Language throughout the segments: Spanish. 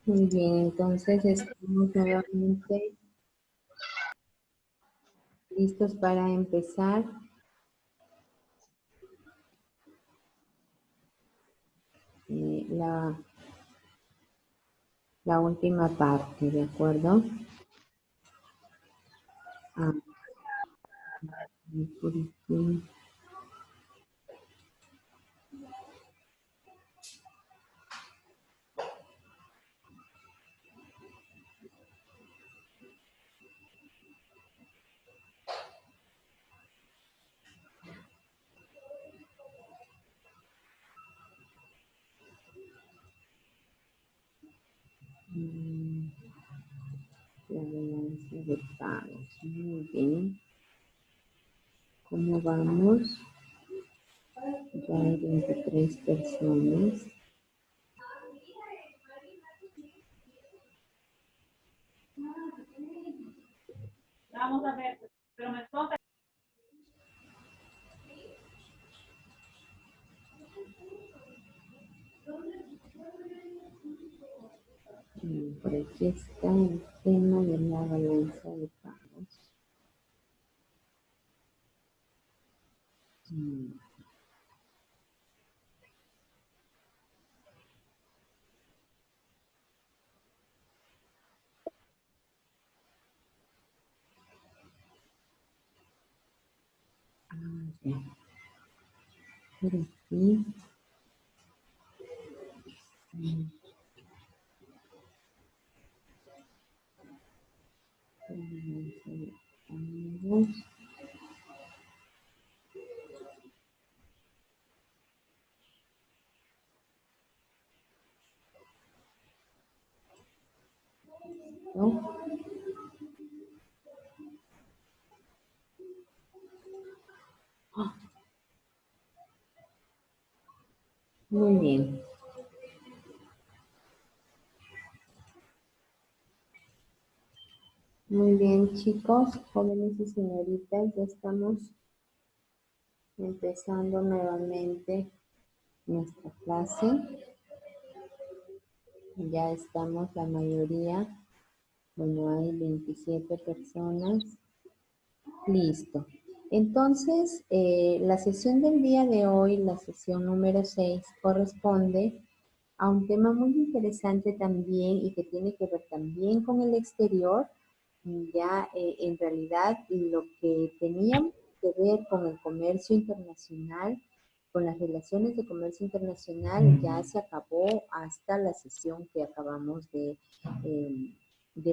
Muy bien, entonces estamos nuevamente listos para empezar la última parte, ¿de acuerdo? Ah, por aquí. Mm, La balanza de pagos. Muy bien. ¿Cómo vamos? Ya hay 23 personas. Vamos a ver, pero me toca. Por aquí está el tema de la balanza de pagos. Mm, ya. Por aquí. Mm, balanza de pagos. ¿No? Muy bien. Muy bien, chicos, jóvenes y señoritas, ya estamos empezando nuevamente nuestra clase. Ya estamos la mayoría, bueno, hay 27 personas. Listo. Entonces, la sesión del día de hoy, la sesión número 6, corresponde a un tema muy interesante también y que tiene que ver también con el exterior. Ya en realidad lo que teníamos que ver con el comercio internacional, con las relaciones de comercio internacional, ya se acabó hasta la sesión que acabamos de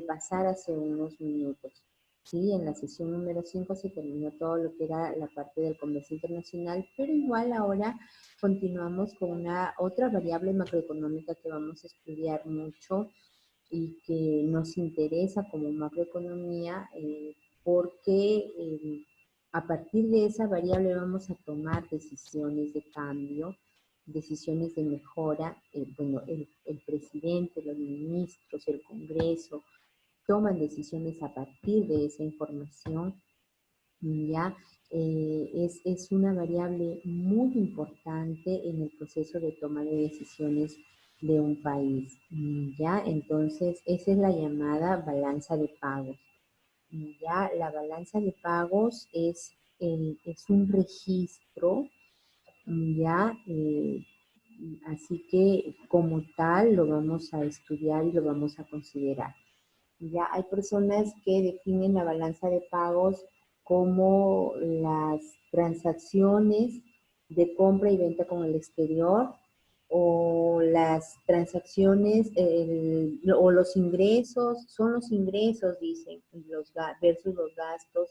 pasar hace unos minutos. Sí, en la sesión número 5 se terminó todo lo que era la parte del comercio internacional, pero igual ahora continuamos con una otra variable macroeconómica que vamos a estudiar mucho y que nos interesa como macroeconomía porque a partir de esa variable vamos a tomar decisiones de cambio, decisiones de mejora. Bueno, el presidente, los ministros, el Congreso toman decisiones a partir de esa información. Ya es una variable muy importante en el proceso de toma de decisiones de un país. Ya, entonces esa es la llamada balanza de pagos. Ya, la balanza de pagos es un registro, ya, así que como tal lo vamos a estudiar y lo vamos a considerar. Ya hay personas que definen la balanza de pagos como las transacciones de compra y venta con el exterior o las transacciones o los ingresos, son los ingresos, dicen, versus los gastos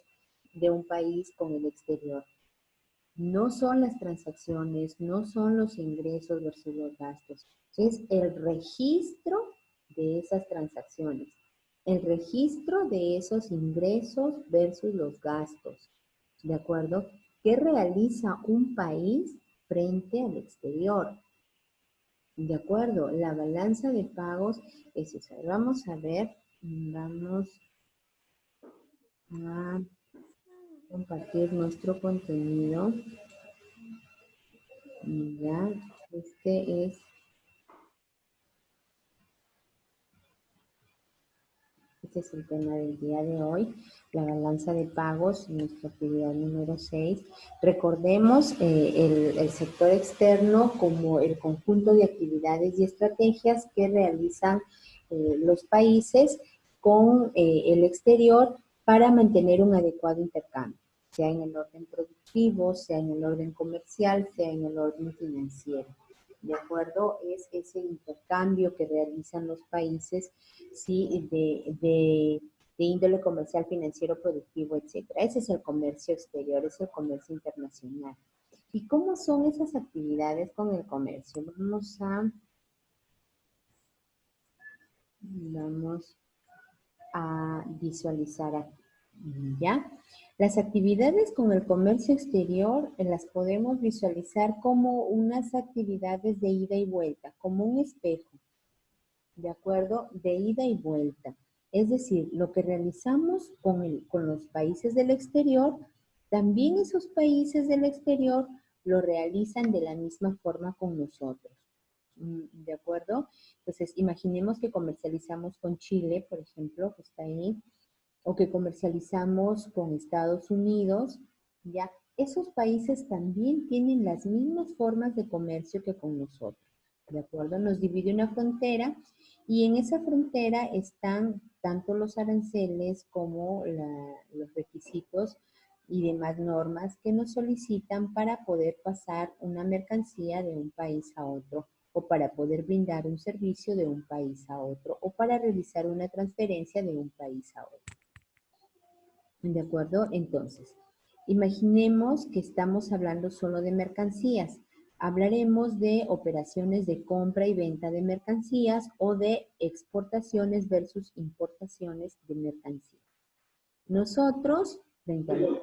de un país con el exterior. No son las transacciones, no son los ingresos versus los gastos, es el registro de esas transacciones, el registro de esos ingresos versus los gastos, ¿de acuerdo? ¿Qué realiza un país frente al exterior? ¿De acuerdo? La balanza de pagos es esa. Vamos a ver, vamos a compartir nuestro contenido. Ya, este es Este es el tema del día de hoy, la balanza de pagos, nuestra actividad número 6. Recordemos el sector externo como el conjunto de actividades y estrategias que realizan los países con el exterior para mantener un adecuado intercambio, sea en el orden productivo, sea en el orden comercial, sea en el orden financiero. ¿De acuerdo? Es ese intercambio que realizan los países, ¿sí? de índole comercial, financiero, productivo, etcétera. Ese es el comercio exterior, es el comercio internacional. ¿Y cómo son esas actividades con el comercio? Vamos a visualizar aquí, ¿ya? Las actividades con el comercio exterior las podemos visualizar como unas actividades de ida y vuelta, como un espejo, ¿de acuerdo? De ida y vuelta. Es decir, lo que realizamos con los países del exterior, también esos países del exterior lo realizan de la misma forma con nosotros. ¿De acuerdo? Entonces, imaginemos que comercializamos con Chile, por ejemplo, que está ahí, o que comercializamos con Estados Unidos, ya, esos países también tienen las mismas formas de comercio que con nosotros, ¿de acuerdo? Nos divide una frontera y en esa frontera están tanto los aranceles como los requisitos y demás normas que nos solicitan para poder pasar una mercancía de un país a otro o para poder brindar un servicio de un país a otro o para realizar una transferencia de un país a otro. ¿De acuerdo? Entonces, imaginemos que estamos hablando solo de mercancías. Hablaremos de operaciones de compra y venta de mercancías o de exportaciones versus importaciones de mercancías. Nosotros, frente a los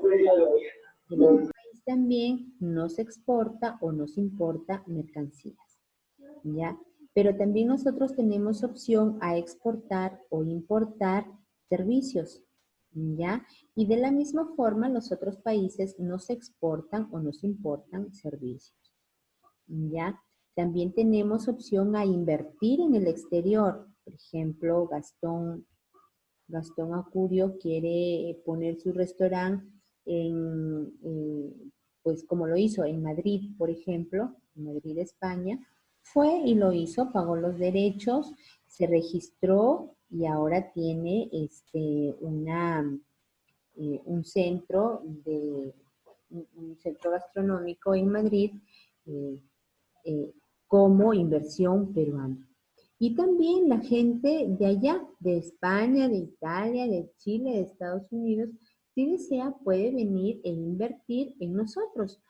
país también nos exporta o nos importa mercancías, ¿ya? Pero también nosotros tenemos opción a exportar o importar servicios, ¿ya? Y de la misma forma los otros países nos exportan o nos importan servicios, ¿ya? También tenemos opción a invertir en el exterior. Por ejemplo, Gastón Acurio quiere poner su restaurante pues como lo hizo en Madrid, por ejemplo, en Madrid, España, fue y lo hizo, pagó los derechos, se registró y ahora tiene un centro un centro gastronómico en Madrid eh, como inversión peruana. Y también la gente de allá, de España, de Italia, de Chile, de Estados Unidos, si desea, puede venir e invertir en nosotros.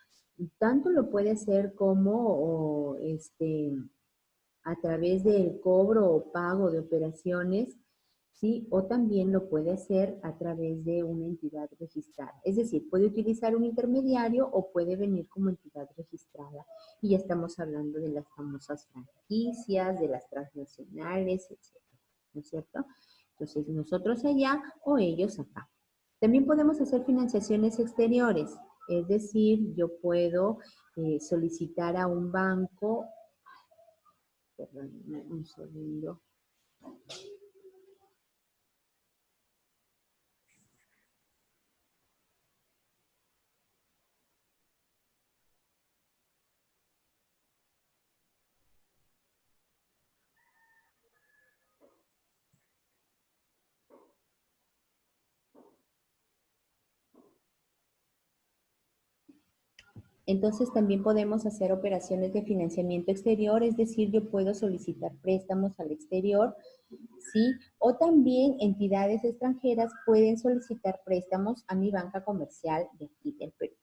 Tanto lo puede hacer como a través del cobro o pago de operaciones, ¿sí? O también lo puede hacer a través de una entidad registrada. Es decir, puede utilizar un intermediario o puede venir como entidad registrada. Y ya estamos hablando de las famosas franquicias, de las transnacionales, etc. ¿No es cierto? Entonces, nosotros allá o ellos acá. También podemos hacer financiaciones exteriores. Es decir, yo puedo solicitar a un banco, perdón, un segundo. Entonces también podemos hacer operaciones de financiamiento exterior, es decir, yo puedo solicitar préstamos al exterior, ¿sí? O también entidades extranjeras pueden solicitar préstamos a mi banca comercial de aquí del Perú,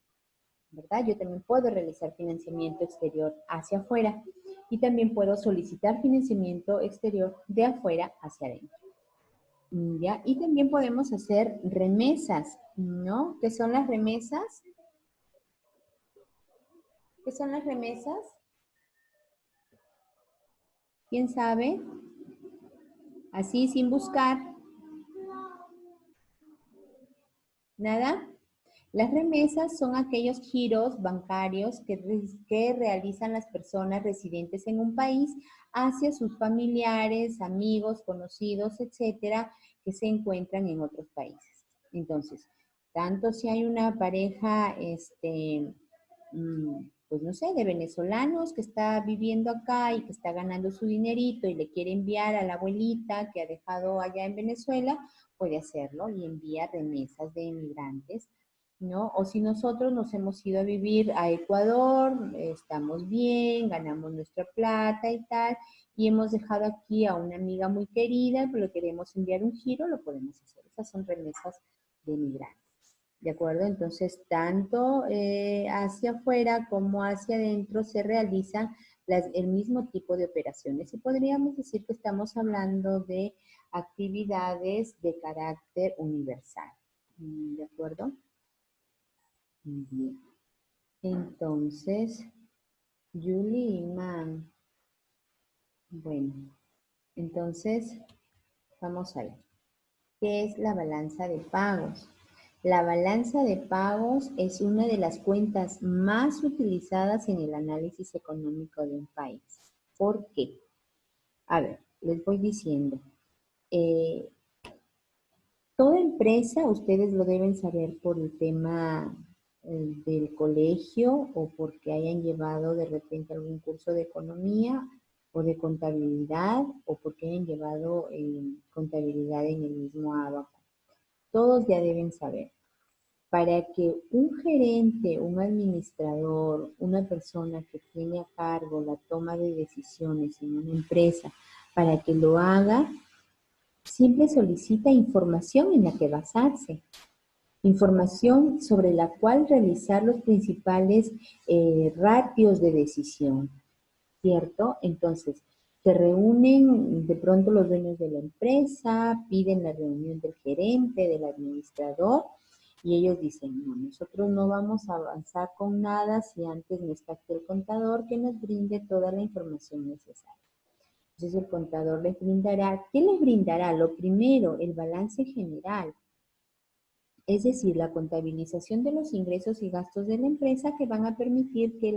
¿verdad? Yo también puedo realizar financiamiento exterior hacia afuera y también puedo solicitar financiamiento exterior de afuera hacia adentro. ¿Ya? Y también podemos hacer remesas, ¿no? ¿Qué son las remesas? ¿Qué son las remesas? ¿Quién sabe? Así sin buscar. ¿Nada? Las remesas son aquellos giros bancarios que realizan las personas residentes en un país hacia sus familiares, amigos, conocidos, etcétera, que se encuentran en otros países. Entonces, tanto si hay una pareja, pues no sé, de venezolanos que está viviendo acá y que está ganando su dinerito y le quiere enviar a la abuelita que ha dejado allá en Venezuela, puede hacerlo y envía remesas de inmigrantes, ¿no? O si nosotros nos hemos ido a vivir a Ecuador, estamos bien, ganamos nuestra plata y tal, y hemos dejado aquí a una amiga muy querida, pero le queremos enviar un giro, lo podemos hacer. Esas son remesas de migrantes. ¿De acuerdo? Entonces, tanto hacia afuera como hacia adentro se realizan el mismo tipo de operaciones. Y podríamos decir que estamos hablando de actividades de carácter universal. ¿De acuerdo? Bien. Entonces, Julie y Man. Bueno, entonces, vamos a ver. ¿Qué es la balanza de pagos? La balanza de pagos es una de las cuentas más utilizadas en el análisis económico de un país. ¿Por qué? A ver, les voy diciendo. Eh, Toda empresa, ustedes lo deben saber por el tema del colegio o porque hayan llevado de repente algún curso de economía o de contabilidad o porque hayan llevado contabilidad en el mismo abaco. Todos ya deben saber. Para que un gerente, un administrador, una persona que tiene a cargo la toma de decisiones en una empresa, para que lo haga, siempre solicita información en la que basarse, información sobre la cual realizar los principales ratios de decisión, ¿cierto? Entonces, se reúnen de pronto los dueños de la empresa, piden la reunión del gerente, del administrador, y ellos dicen, no, nosotros no vamos a avanzar con nada si antes no está aquí el contador que nos brinde toda la información necesaria. Entonces el contador les brindará, ¿qué les brindará? Lo primero, el balance general, es decir, la contabilización de los ingresos y gastos de la empresa que van a permitir que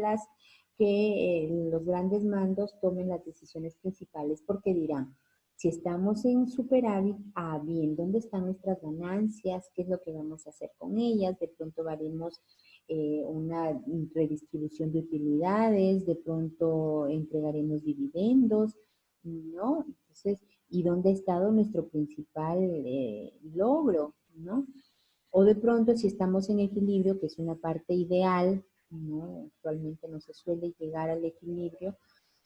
los grandes mandos tomen las decisiones principales, porque dirán, si estamos en superávit, bien, ¿dónde están nuestras ganancias? ¿Qué es lo que vamos a hacer con ellas? De pronto haremos una redistribución de utilidades, de pronto entregaremos dividendos, ¿no? Entonces, ¿y dónde ha estado nuestro principal logro, ¿no? O de pronto, si estamos en equilibrio, que es una parte ideal, ¿no? Actualmente no se suele llegar al equilibrio,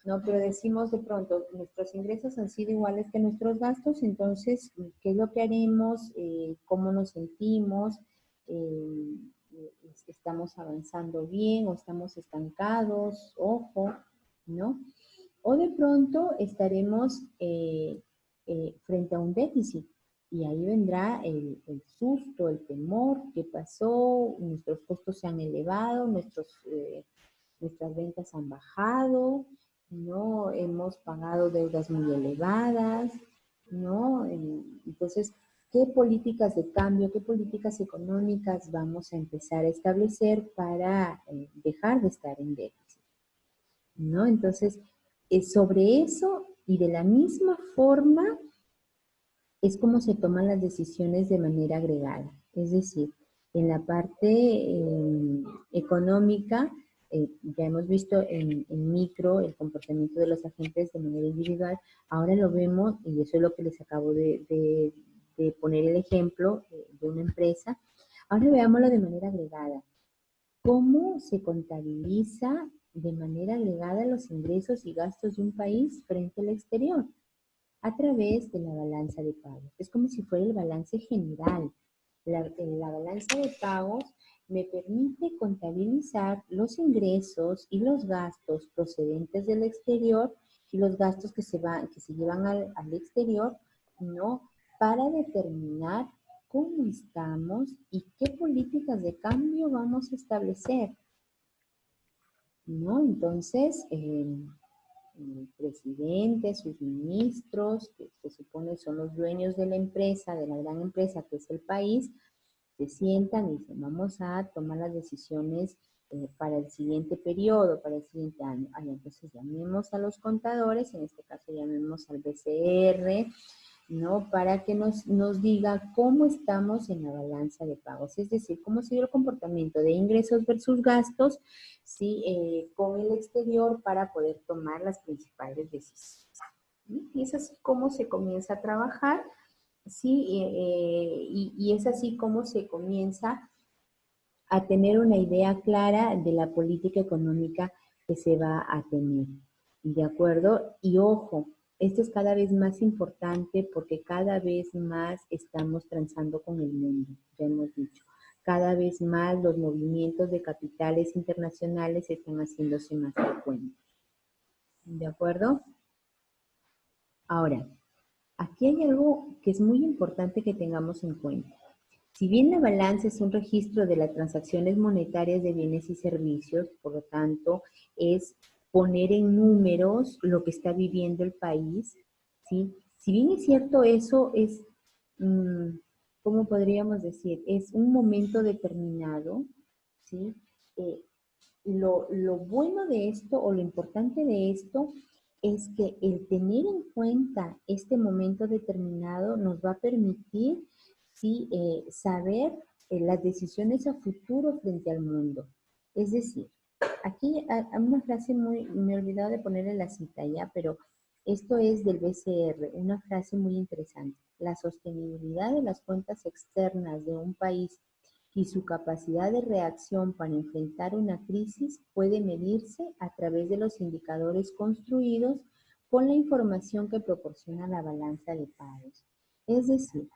¿no? Pero decimos de pronto, nuestros ingresos han sido iguales que nuestros gastos, entonces, ¿qué es lo que haremos? ¿Cómo nos sentimos? Eh, ¿Estamos avanzando bien o estamos estancados? Ojo, ¿no? O de pronto estaremos frente a un déficit y ahí vendrá el susto, el temor, ¿qué pasó? Nuestros costos se han elevado, nuestras ventas han bajado, ¿no? Hemos pagado deudas muy elevadas, ¿no? Entonces, ¿qué políticas de cambio, qué políticas económicas vamos a empezar a establecer para dejar de estar en déficit? ¿No? Entonces, sobre eso y de la misma forma es como se toman las decisiones de manera agregada. Es decir, en la parte económica, ya hemos visto en micro el comportamiento de los agentes de manera individual, ahora lo vemos, y eso es lo que les acabo de poner el ejemplo de una empresa, ahora veámoslo de manera agregada. ¿Cómo se contabiliza de manera agregada los ingresos y gastos de un país frente al exterior? A través de la balanza de pagos. Es como si fuera el balance general. La balanza de pagos me permite contabilizar los ingresos y los gastos procedentes del exterior y los gastos que se llevan al exterior, ¿no? Para determinar cómo estamos y qué políticas de cambio vamos a establecer, ¿no? Entonces, el presidente, sus ministros, que se supone son los dueños de la empresa, de la gran empresa que es el país, se sientan y dicen, vamos a tomar las decisiones para el siguiente periodo, para el siguiente año. Entonces llamemos a los contadores, en este caso llamemos al BCR, ¿no? Para que nos diga cómo estamos en la balanza de pagos, es decir, cómo sigue el comportamiento de ingresos versus gastos, ¿sí? Con el exterior para poder tomar las principales decisiones. ¿Sí? Y es así como se comienza a trabajar, ¿sí? Y es así como se comienza a tener una idea clara de la política económica que se va a tener. ¿De acuerdo? Y ojo, esto es cada vez más importante porque cada vez más estamos transando con el mundo, ya hemos dicho. Cada vez más los movimientos de capitales internacionales están haciéndose más frecuentes. ¿De acuerdo? Ahora, aquí hay algo que es muy importante que tengamos en cuenta. Si bien la balanza es un registro de las transacciones monetarias de bienes y servicios, por lo tanto, es poner en números lo que está viviendo el país, ¿sí? Si bien es cierto, eso es, ¿cómo podríamos decir? Es un momento determinado, ¿sí? Eh, lo bueno de esto o lo importante de esto es que el tener en cuenta este momento determinado nos va a permitir, sí, saber las decisiones a futuro frente al mundo. Es decir, aquí hay una frase me he olvidado de ponerle la cita ya, pero esto es del BCR, una frase muy interesante. La sostenibilidad de las cuentas externas de un país y su capacidad de reacción para enfrentar una crisis puede medirse a través de los indicadores construidos con la información que proporciona la balanza de pagos. Es decir,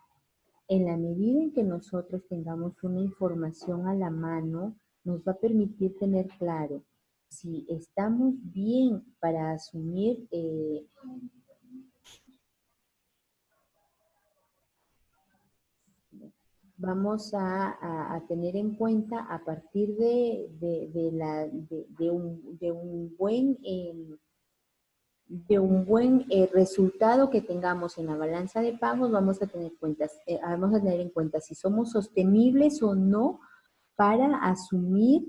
en la medida en que nosotros tengamos una información a la mano, nos va a permitir tener claro si estamos bien para asumir vamos a tener en cuenta a partir de un buen resultado que tengamos en la balanza de pagos, vamos a tener en cuenta si somos sostenibles o no para asumir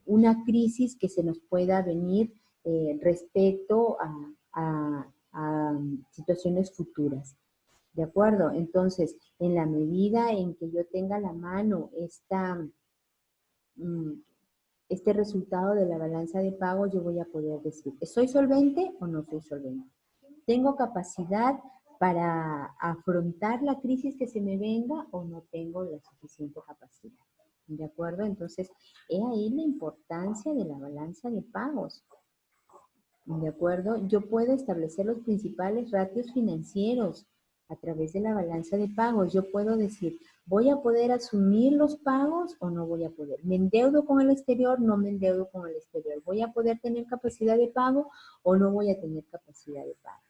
una crisis que se nos pueda venir respecto a situaciones futuras. ¿De acuerdo? Entonces, en la medida en que yo tenga a la mano mm, este resultado de la balanza de pago, yo voy a poder decir, ¿soy solvente o no soy solvente? ¿Tengo capacidad para afrontar la crisis que se me venga o no tengo la suficiente capacidad? ¿De acuerdo? Entonces, he ahí la importancia de la balanza de pagos. ¿De acuerdo? Yo puedo establecer los principales ratios financieros a través de la balanza de pagos. Yo puedo decir, ¿voy a poder asumir los pagos o no voy a poder? ¿Me endeudo con el exterior? No me endeudo con el exterior. ¿Voy a poder tener capacidad de pago o no voy a tener capacidad de pago?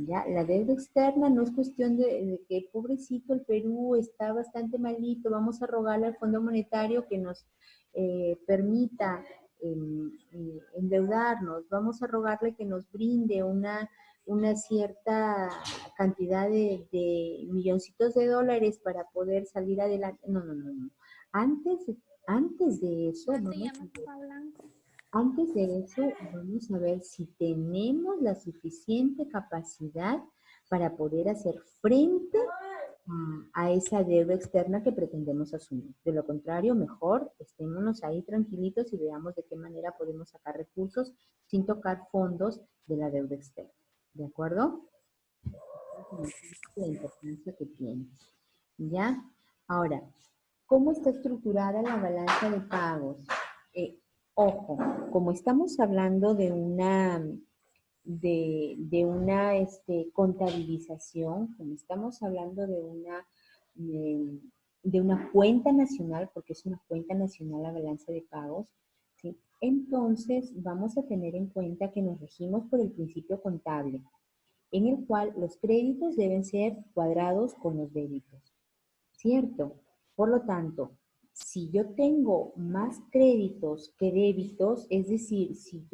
Ya, la deuda externa no es cuestión de que pobrecito el Perú está bastante malito, vamos a rogarle al Fondo Monetario que nos permita endeudarnos, vamos a rogarle que nos brinde una cierta cantidad de milloncitos de dólares para poder salir adelante. No, no, no, no. Antes, antes de eso, antes de eso, vamos a ver si tenemos la suficiente capacidad para poder hacer frente a esa deuda externa que pretendemos asumir. De lo contrario, mejor estémonos ahí tranquilitos y veamos de qué manera podemos sacar recursos sin tocar fondos de la deuda externa. ¿De acuerdo? La importancia que tiene. ¿Ya? Ahora, ¿cómo está estructurada la balanza de pagos? Ojo, como estamos hablando de una contabilización, como estamos hablando de una cuenta nacional, porque es una cuenta nacional la balanza de pagos, ¿sí? Entonces vamos a tener en cuenta que nos regimos por el principio contable, en el cual los créditos deben ser cuadrados con los débitos. ¿Cierto? Por lo tanto, si yo tengo más créditos que débitos, es decir, si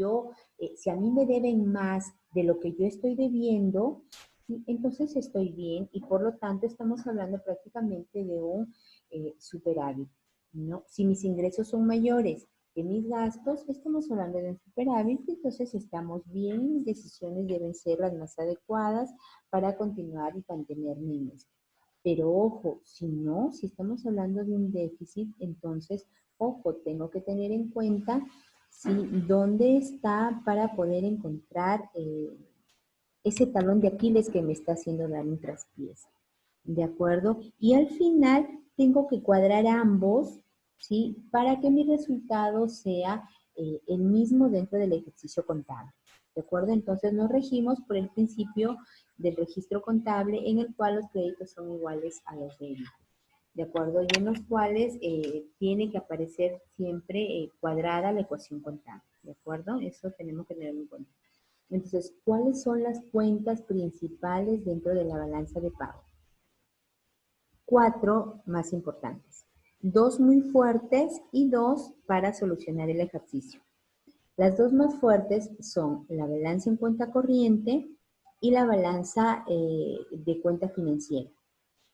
a mí me deben más de lo que yo estoy debiendo, ¿sí? Entonces estoy bien y por lo tanto estamos hablando prácticamente de un superávit, ¿no? Si mis ingresos son mayores que mis gastos, estamos hablando de un superávit, entonces estamos bien, mis decisiones deben ser las más adecuadas para continuar y mantenerme en esto. Pero ojo, si no, si estamos hablando de un déficit, entonces, ojo, tengo que tener en cuenta si, dónde está para poder encontrar ese talón de Aquiles que me está haciendo dar un traspiés. ¿De acuerdo? Y al final tengo que cuadrar ambos, ¿sí? Para que mi resultado sea el mismo dentro del ejercicio contable. ¿De acuerdo? Entonces nos regimos por el principio del registro contable en el cual los créditos son iguales a los débitos. ¿De acuerdo? Y en los cuales tiene que aparecer siempre cuadrada la ecuación contable. ¿De acuerdo? Eso tenemos que tenerlo en cuenta. Entonces, ¿cuáles son las cuentas principales dentro de la balanza de pago? 4 más importantes. 2 muy fuertes y 2 para solucionar el ejercicio. Las 2 más fuertes son la balanza en cuenta corriente y la balanza de cuenta financiera.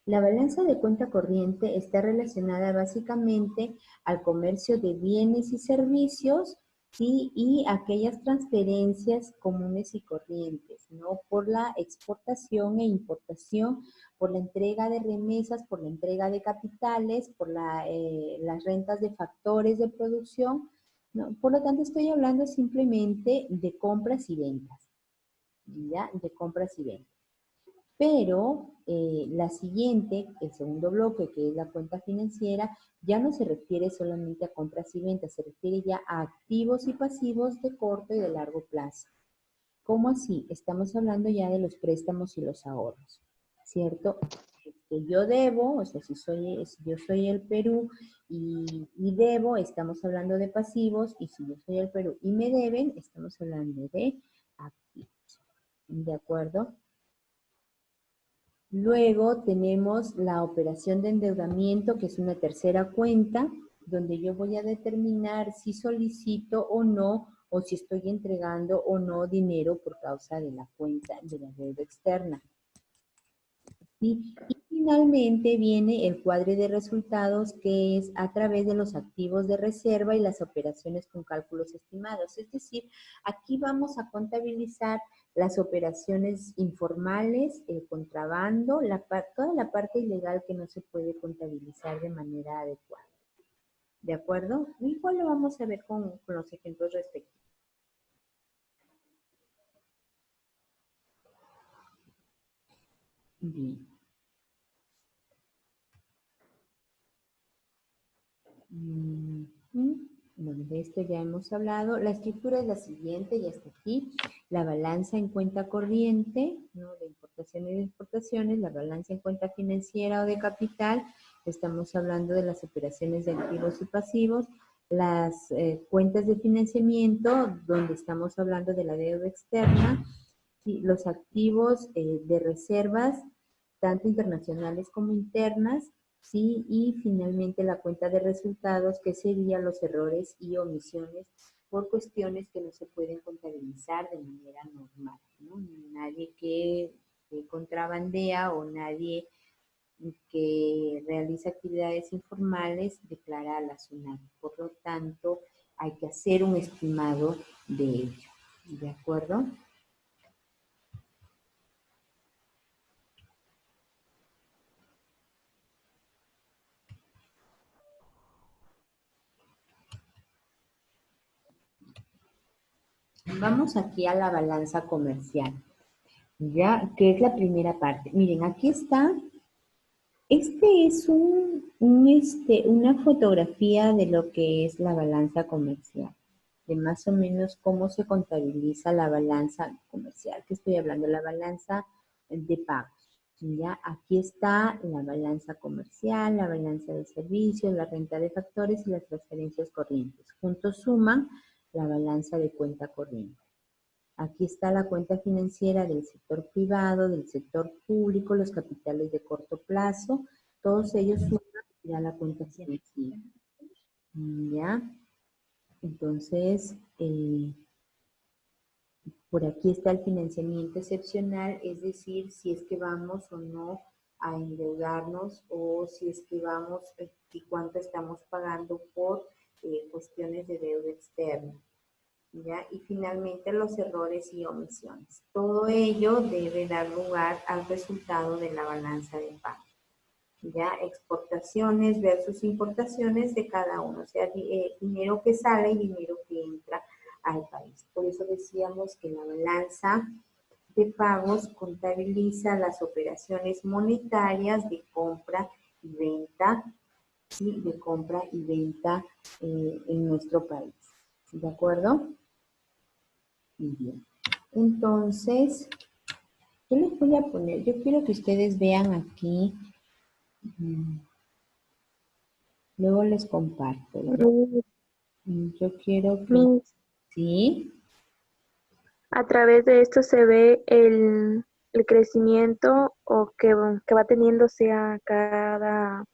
La balanza de cuenta corriente está relacionada básicamente al comercio de bienes y servicios, ¿sí? Y aquellas transferencias comunes y corrientes, ¿no? Por la exportación e importación, por la entrega de remesas, por la entrega de capitales, por las rentas de factores de producción, ¿no? Por lo tanto, estoy hablando simplemente de compras y ventas, ¿ya? De compras y ventas. Pero la siguiente, el segundo bloque, que es la cuenta financiera, ya no se refiere solamente a compras y ventas, se refiere ya a activos y pasivos de corto y de largo plazo. ¿Cómo así? Estamos hablando ya de los préstamos y los ahorros, ¿cierto? Yo debo, o sea, si yo soy el Perú y debo, estamos hablando de pasivos, y si yo soy el Perú y me deben, estamos hablando de activos, ¿de acuerdo? Luego tenemos la operación de endeudamiento, que es una tercera cuenta, donde yo voy a determinar si solicito o no, o si estoy entregando o no dinero por causa de la cuenta de la deuda externa. ¿Sí? Y finalmente viene el cuadro de resultados, que es a través de los activos de reserva y las operaciones con cálculos estimados. Es decir, aquí vamos a contabilizar las operaciones informales, el contrabando, toda la parte ilegal que no se puede contabilizar de manera adecuada. ¿De acuerdo? Igual lo vamos a ver con los ejemplos respectivos. Bien. Bueno, de esto ya hemos hablado. La estructura es la siguiente, ya está aquí. La balanza en cuenta corriente, ¿no? De importaciones y exportaciones, la balanza en cuenta financiera o de capital. Estamos hablando de las operaciones de activos y pasivos. Las cuentas de financiamiento, donde estamos hablando de la deuda externa. Sí, los activos de reservas, tanto internacionales como internas. ¿Sí? Y finalmente la cuenta de resultados, que serían los errores y omisiones por cuestiones que no se pueden contabilizar de manera normal, ¿no? Nadie que contrabandea o nadie que realiza actividades informales declara a la SUNAT. Por lo tanto, hay que hacer un estimado de ello. ¿De acuerdo? Vamos aquí a la balanza comercial, ya, que es la primera parte. Miren, aquí está. Este es una fotografía de lo que es la balanza comercial, de más o menos cómo se contabiliza la balanza comercial, que estoy hablando, la balanza de pagos. Ya, aquí está la balanza comercial, la balanza de servicios, la renta de factores y las transferencias corrientes. Juntos suman la balanza de cuenta corriente. Aquí está la cuenta financiera del sector privado, del sector público, los capitales de corto plazo, todos ellos suman ya la cuenta financiera. ¿Ya? Entonces, por aquí está el financiamiento excepcional, es decir, si es que vamos o no a endeudarnos, o si es que vamos y cuánto estamos pagando por cuestiones de deuda externa. ¿Ya? Y finalmente los errores y omisiones. Todo ello debe dar lugar al resultado de la balanza de pago. ¿Ya? Exportaciones versus importaciones de cada uno, o sea, dinero que sale y dinero que entra al país. Por eso decíamos que la balanza de pagos contabiliza las operaciones monetarias de compra y venta, ¿sí? De compra y venta en nuestro país. ¿De acuerdo? Muy bien. Entonces, yo les voy a poner, yo quiero que ustedes vean aquí, luego les comparto, ¿ya? Yo quiero que, Miss, sí, a través de esto se ve el crecimiento o que va teniéndose a cada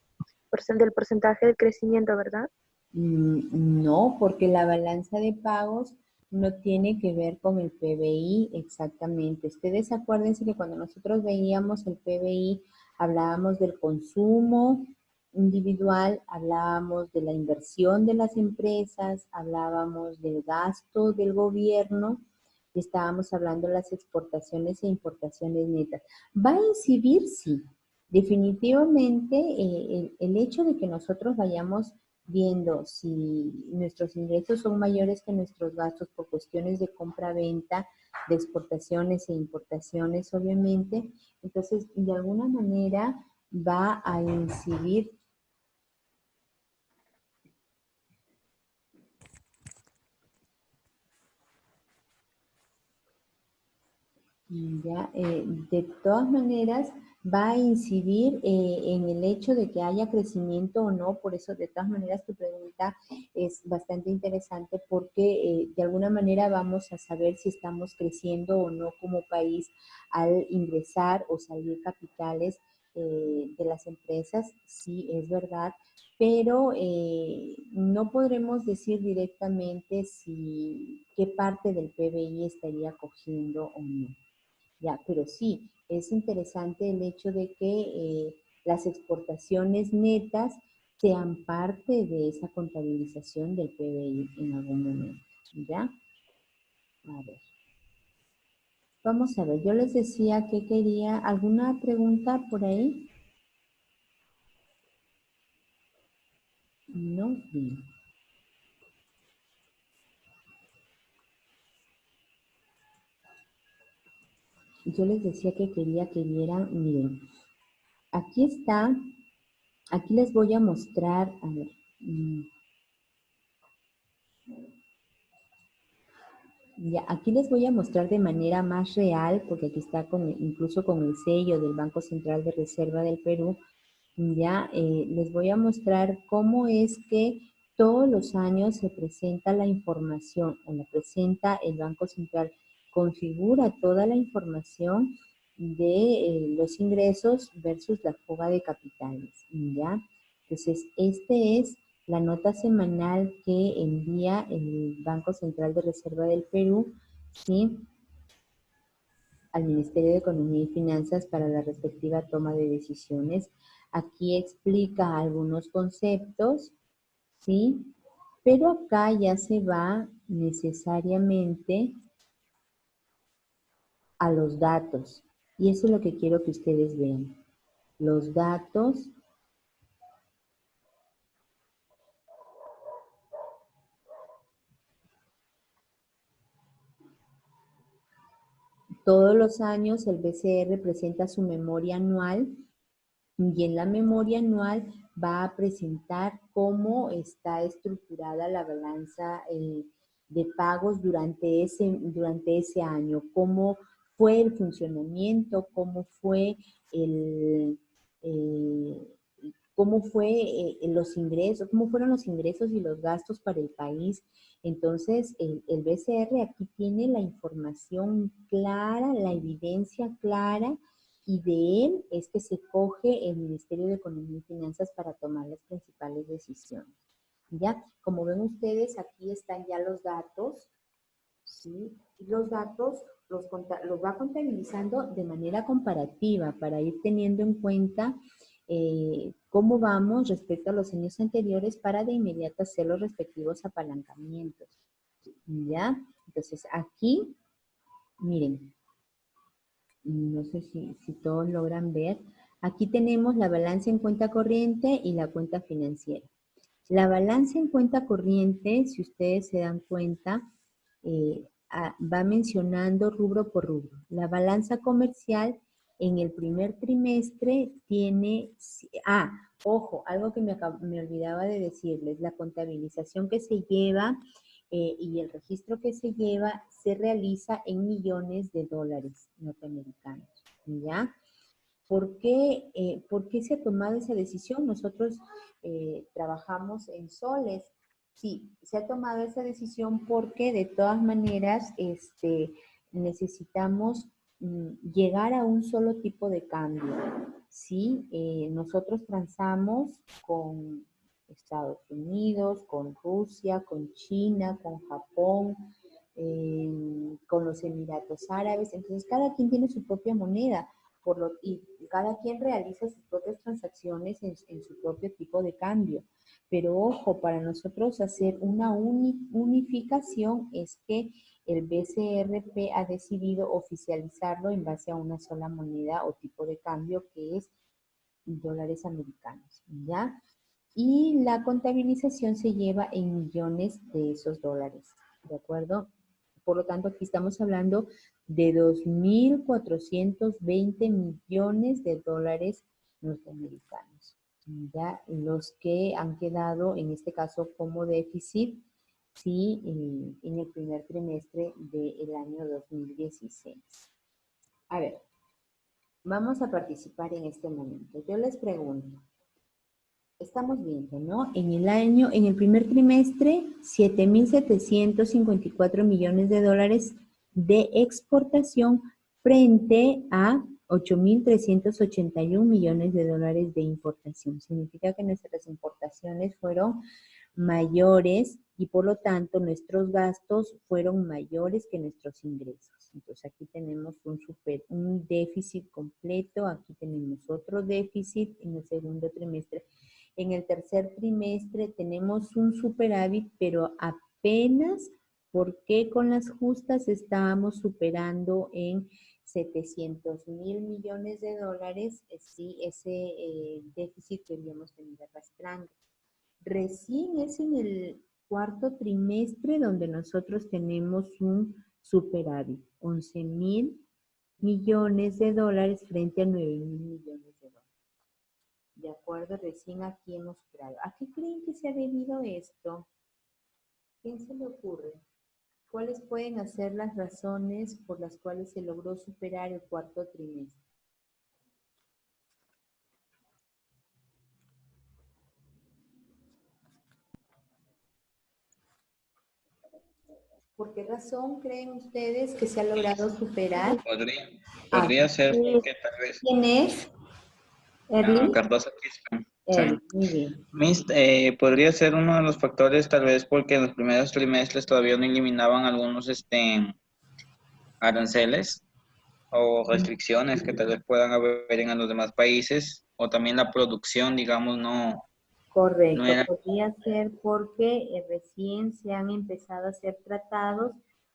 del porcentaje del crecimiento, ¿verdad? No, porque la balanza de pagos no tiene que ver con el PBI exactamente. Ustedes acuérdense que cuando nosotros veíamos el PBI, hablábamos del consumo individual, hablábamos de la inversión de las empresas, hablábamos del gasto del gobierno y estábamos hablando de las exportaciones e importaciones netas. ¿Va a incidir? Sí. Definitivamente, el hecho de que nosotros vayamos viendo si nuestros ingresos son mayores que nuestros gastos por cuestiones de compra-venta, de exportaciones e importaciones, obviamente, entonces de alguna manera va a incidir. Ya, de todas maneras, va a incidir en el hecho de que haya crecimiento o no, por eso de todas maneras tu pregunta es bastante interesante porque de alguna manera vamos a saber si estamos creciendo o no como país al ingresar o salir capitales de las empresas, sí es verdad, pero no podremos decir directamente si qué parte del PBI estaría cogiendo o no. Ya, pero sí, es interesante el hecho de que las exportaciones netas sean parte de esa contabilización del PBI en algún momento. ¿Ya? A ver. Vamos a ver, yo les decía que quería, ¿alguna pregunta por ahí? No, bien. Yo les decía que quería que vieran, miren, aquí está, aquí les voy a mostrar, a ver, ya, aquí les voy a mostrar de manera más real, porque aquí está incluso con el sello del Banco Central de Reserva del Perú, ya les voy a mostrar cómo es que todos los años se presenta la información, o la presenta el Banco Central, configura toda la información de los ingresos versus la fuga de capitales, ya. Entonces, este es la nota semanal que envía el Banco Central de Reserva del Perú, ¿sí?, al Ministerio de Economía y Finanzas para la respectiva toma de decisiones. Aquí explica algunos conceptos, ¿sí? Pero acá ya se va necesariamente a los datos. Y eso es lo que quiero que ustedes vean. Los datos todos los años el BCR presenta su memoria anual y en la memoria anual va a presentar cómo está estructurada la balanza de pagos durante ese año, cómo fue el funcionamiento, el, eh, cómo fue los ingresos, cómo fueron los ingresos y los gastos para el país. Entonces, el BCR aquí tiene la información clara, la evidencia clara, y de él es que se coge el Ministerio de Economía y Finanzas para tomar las principales decisiones. ¿Ya? Como ven ustedes, aquí están ya los datos, ¿sí? Y los datos los va contabilizando de manera comparativa para ir teniendo en cuenta cómo vamos respecto a los años anteriores para de inmediato hacer los respectivos apalancamientos. ¿Ya? Entonces aquí, miren, no sé si todos logran ver, aquí tenemos la balanza en cuenta corriente y la cuenta financiera. La balanza en cuenta corriente, si ustedes se dan cuenta, va mencionando rubro por rubro. La balanza comercial en el primer trimestre tiene, ojo, algo que me olvidaba de decirles, la contabilización que se lleva y el registro que se lleva se realiza en millones de dólares norteamericanos, ¿ya? ¿Por qué se ha tomado esa decisión? Nosotros trabajamos en soles. Sí, se ha tomado esa decisión porque de todas maneras necesitamos llegar a un solo tipo de cambio. ¿Sí? Nosotros transamos con Estados Unidos, con Rusia, con China, con Japón, con los Emiratos Árabes. Entonces, cada quien tiene su propia moneda y cada quien realiza sus propias transacciones en su propio tipo de cambio. Pero ojo, para nosotros hacer una unificación es que el BCRP ha decidido oficializarlo en base a una sola moneda o tipo de cambio que es dólares americanos, ¿ya? Y la contabilización se lleva en millones de esos dólares, ¿de acuerdo? Por lo tanto, aquí estamos hablando de 2.420 millones de dólares norteamericanos. Ya los que han quedado, en este caso, como déficit, sí, en el primer trimestre del año 2016. A ver, vamos a participar en este momento. Yo les pregunto, estamos viendo, ¿no? En el primer trimestre, 7.754 millones de dólares de exportación frente a 8.381 millones de dólares de importación. Significa que nuestras importaciones fueron mayores y por lo tanto nuestros gastos fueron mayores que nuestros ingresos. Entonces aquí tenemos un déficit completo, aquí tenemos otro déficit en el segundo trimestre. En el tercer trimestre tenemos un superávit, pero apenas porque con las justas estábamos superando en 700.000 millones de dólares, sí, ese déficit que habíamos venido arrastrando. Recién es en el cuarto trimestre donde nosotros tenemos un superávit, 11.000 millones de dólares frente a 9.000 millones de dólares. De acuerdo, recién aquí hemos superado. ¿A qué creen que se ha debido esto? ¿Quién se le ocurre? ¿Cuáles pueden ser las razones por las cuales se logró superar el cuarto trimestre? ¿Por qué razón creen ustedes que se ha logrado superar? Podría ser porque tal vez ¿Quién es? ¿Erly? Cardoso Quispe. Sí. Muy bien. Podría ser uno de los factores tal vez porque en los primeros trimestres todavía no eliminaban algunos aranceles o restricciones que tal vez puedan haber en los demás países, o también la producción, digamos, no Correcto, era. podría ser porque recién se han empezado a hacer tratados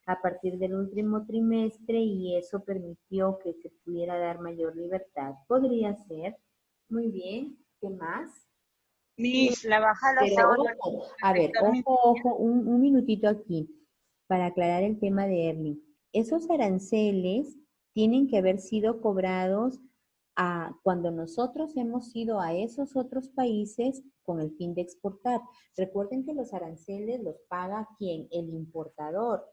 a partir del último trimestre y eso permitió que se pudiera dar mayor libertad. Podría ser. Muy bien. ¿Qué más? La baja de los Pero dólares. ojo, a ver, ojo, un minutito aquí para aclarar el tema de Erling. Esos aranceles tienen que haber sido cobrados cuando nosotros hemos ido a esos otros países con el fin de exportar. Recuerden que los aranceles los paga ¿quién? El importador.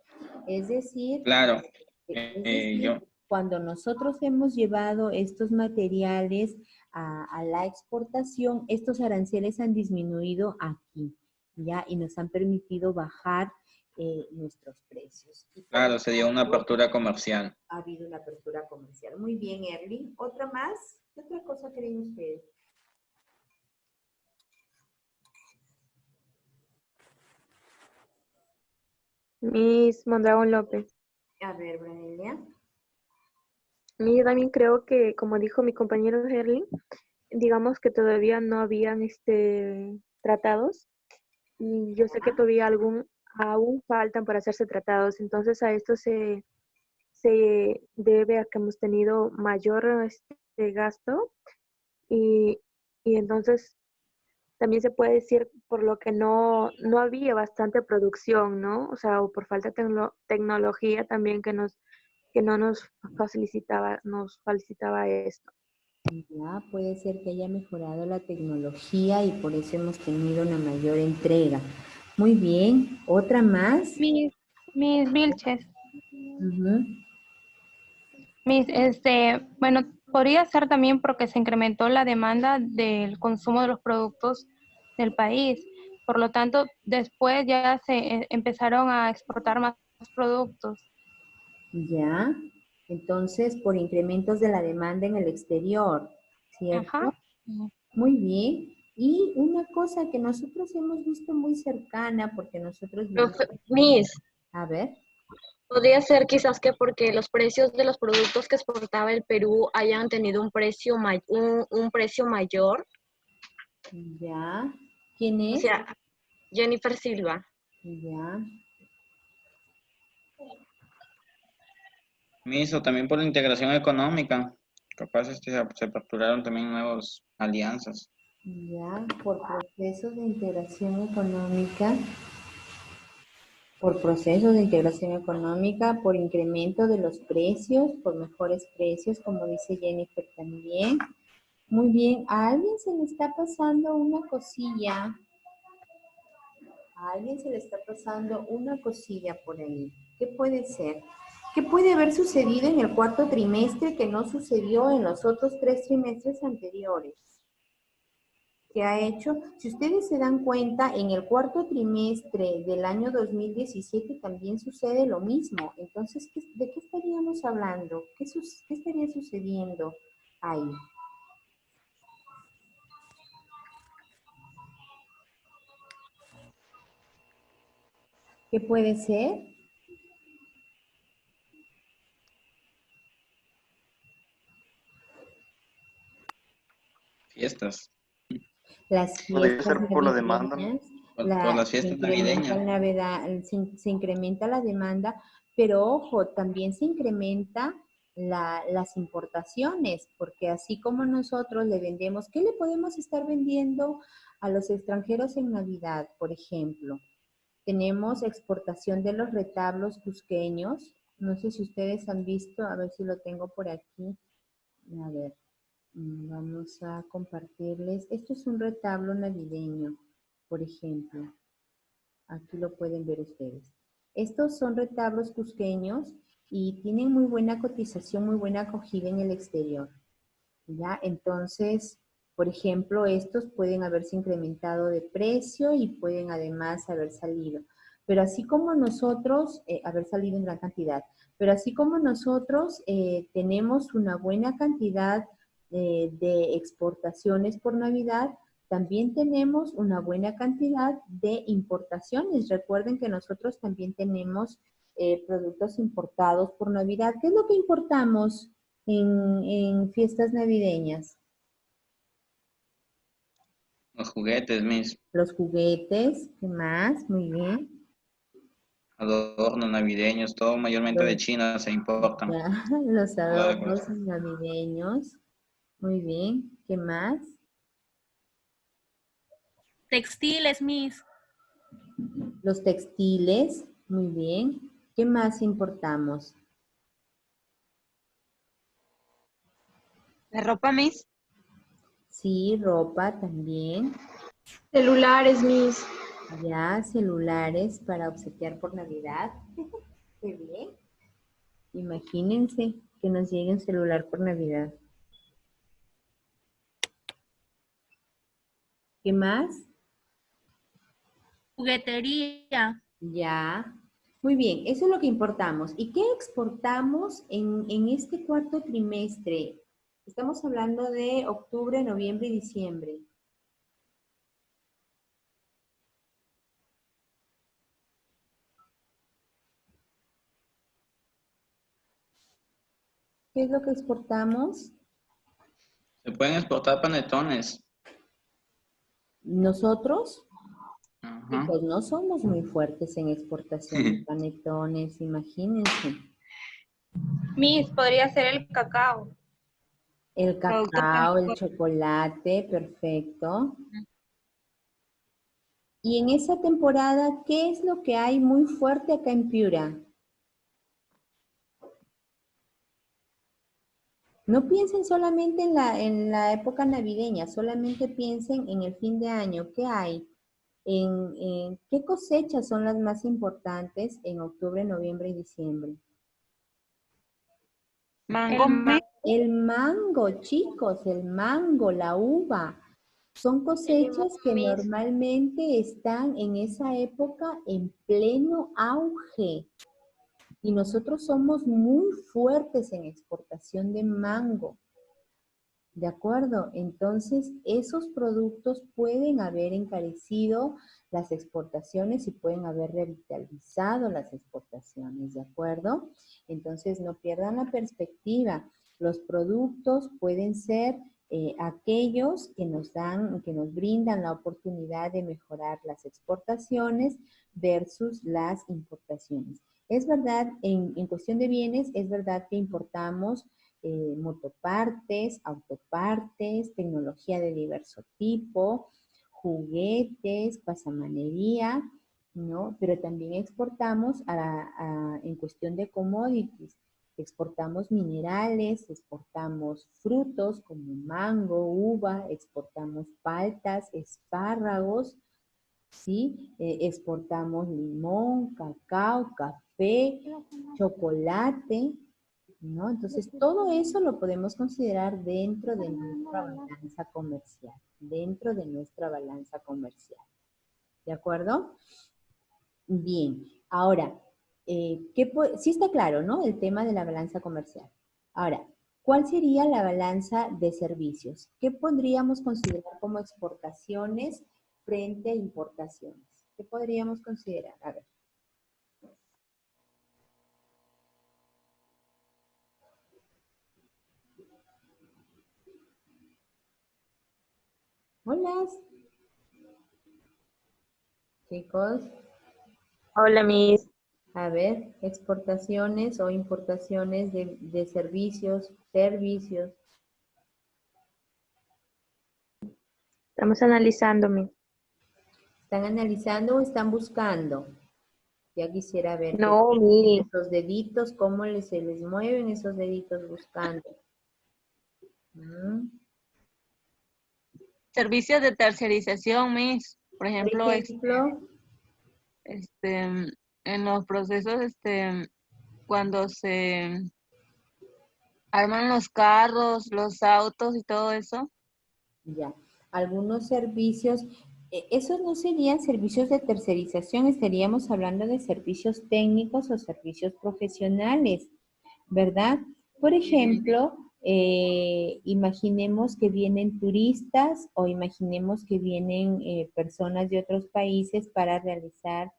Es decir, Claro, yo. cuando nosotros hemos llevado estos materiales a la exportación, estos aranceles han disminuido aquí, ¿ya? Y nos han permitido bajar nuestros precios. Claro, se dio una apertura comercial. Ha habido una apertura comercial. Muy bien, Erling. ¿Otra más? ¿Qué otra cosa creen ustedes? Miss Mondragón López. A ver, Branelia. Yo también creo que, como dijo mi compañero Herling, digamos que todavía no habían tratados y yo sé que todavía aún faltan por hacerse tratados. Entonces a esto se debe a que hemos tenido mayor gasto y, y entonces también se puede decir por lo que no había bastante producción, ¿no? O sea, o por falta de tecnología también que no nos facilitaba esto. Ya, puede ser que haya mejorado la tecnología y por eso hemos tenido una mayor entrega. Muy bien, ¿otra más? Mis Vilches, Ujú. bueno, podría ser también porque se incrementó la demanda del consumo de los productos del país. Por lo tanto, después ya se empezaron a exportar más productos. Ya, entonces por incrementos de la demanda en el exterior, Ajá. ¿cierto? Muy bien. Y una cosa que nosotros hemos visto muy cercana, porque nosotros vivimos... Miss, A ver, podría ser quizás que porque los precios de los productos que exportaba el Perú hayan tenido un precio, un precio mayor. ya. ¿Quién O es? sea, Jennifer Silva. Ya. Miso, también por la integración económica. Capaz se aperturaron también nuevas alianzas. Ya, por procesos de integración económica, por procesos de integración económica, por incremento de los precios, por mejores precios, como dice Jennifer también. Muy bien, a alguien se le está pasando una cosilla, a alguien se le está pasando una cosilla por ahí. ¿Qué puede ser? ¿Qué puede haber sucedido en el cuarto trimestre que no sucedió en los otros 3 trimestres anteriores? Que ha hecho, si ustedes se dan cuenta, en el cuarto trimestre del año 2017 también sucede lo mismo. Entonces, ¿de qué estaríamos hablando? ¿Qué estaría sucediendo ahí? ¿Qué puede ser? Fiestas. Las Podría fiestas ser por la demanda, ¿no? navideñas, Por las fiestas navideñas. se incrementa la demanda, pero ojo, también se incrementa las importaciones, porque así como nosotros le vendemos, ¿qué le podemos estar vendiendo a los extranjeros en Navidad, por ejemplo? Tenemos exportación de los retablos cusqueños, no sé si ustedes han visto, a ver si lo tengo por aquí, a ver. Vamos a compartirles. Esto es un retablo navideño, por ejemplo. Aquí lo pueden ver ustedes. Estos son retablos cusqueños y tienen muy buena cotización, muy buena acogida en el exterior. ¿Ya? Entonces, por ejemplo, estos pueden haberse incrementado de precio y pueden además haber salido. Pero así como nosotros, haber salido en gran cantidad, pero así como nosotros tenemos una buena cantidad de exportaciones por Navidad, también tenemos una buena cantidad de importaciones. Recuerden que nosotros también tenemos productos importados por Navidad. ¿Qué es lo que importamos en fiestas navideñas? Los juguetes, mis Los juguetes, ¿qué más? Muy bien. adornos navideños, todo mayormente de Los, China se importan. ya, los Toda la adornos decoración. navideños. Muy bien. ¿Qué más? Textiles, Miss. Los textiles. Muy bien. ¿Qué más importamos? La ropa, Miss. Sí, ropa también. Celulares, Miss. Ya, celulares para obsequiar por Navidad. Qué bien. Imagínense que nos llegue un celular por Navidad. ¿Qué más? Juguetería. Ya. Muy bien, eso es lo que importamos. ¿Y qué exportamos en este cuarto trimestre? Estamos hablando de octubre, noviembre y diciembre. ¿Qué es lo que exportamos? Se pueden exportar panetones. Nosotros, Ajá. pues no somos muy fuertes en exportación de panetones, imagínense. Miss, podría ser el cacao. El Productos cacao, el de- chocolate, perfecto. Y en esa temporada, ¿qué es lo que hay muy fuerte acá en Piura? No piensen solamente en la época navideña, solamente piensen en el fin de año. ¿Qué hay? ¿Qué cosechas son las más importantes en octubre, noviembre y diciembre? mango, El Miss. El mango, chicos, el mango, la uva. Son El limón, cosechas que Miss. normalmente están en esa época en pleno auge. Y nosotros somos muy fuertes en exportación de mango. ¿De acuerdo? Entonces, esos productos pueden haber encarecido las exportaciones y pueden haber revitalizado las exportaciones, ¿de acuerdo? Entonces, no pierdan la perspectiva. Los productos pueden ser aquellos que nos dan, que nos brindan la oportunidad de mejorar las exportaciones versus las importaciones. Es verdad, en cuestión de bienes, es verdad que importamos motopartes, autopartes, tecnología de diverso tipo, juguetes, pasamanería, ¿no? Pero también exportamos en cuestión de commodities. Exportamos minerales, exportamos frutos como mango, uva, exportamos paltas, espárragos, ¿sí? Exportamos limón, cacao, café, chocolate, ¿no? Entonces, todo eso lo podemos considerar dentro de nuestra balanza comercial, dentro de nuestra balanza comercial. ¿De acuerdo? Bien, ahora, sí está claro, ¿no? El tema de la balanza comercial. Ahora, ¿cuál sería la balanza de servicios? ¿Qué podríamos considerar como exportaciones frente a importaciones? ¿Qué podríamos considerar? A ver. Hola, chicos. Hola, Miss. A ver, exportaciones o importaciones de servicios, servicios. Estamos analizando, Miss. ¿Están analizando o están buscando? Ya quisiera ver que No, Miss. esos deditos, cómo se les mueven esos deditos buscando. ¿Mm? Servicios de tercerización, Miss. Por Por ejemplo, ejemplo, en los procesos, cuando se arman los carros, los autos y todo eso. ya, algunos servicios, esos no serían servicios de tercerización, estaríamos hablando de servicios técnicos o servicios profesionales, ¿verdad? Por ejemplo, imaginemos que vienen turistas o imaginemos que vienen personas de otros países para realizar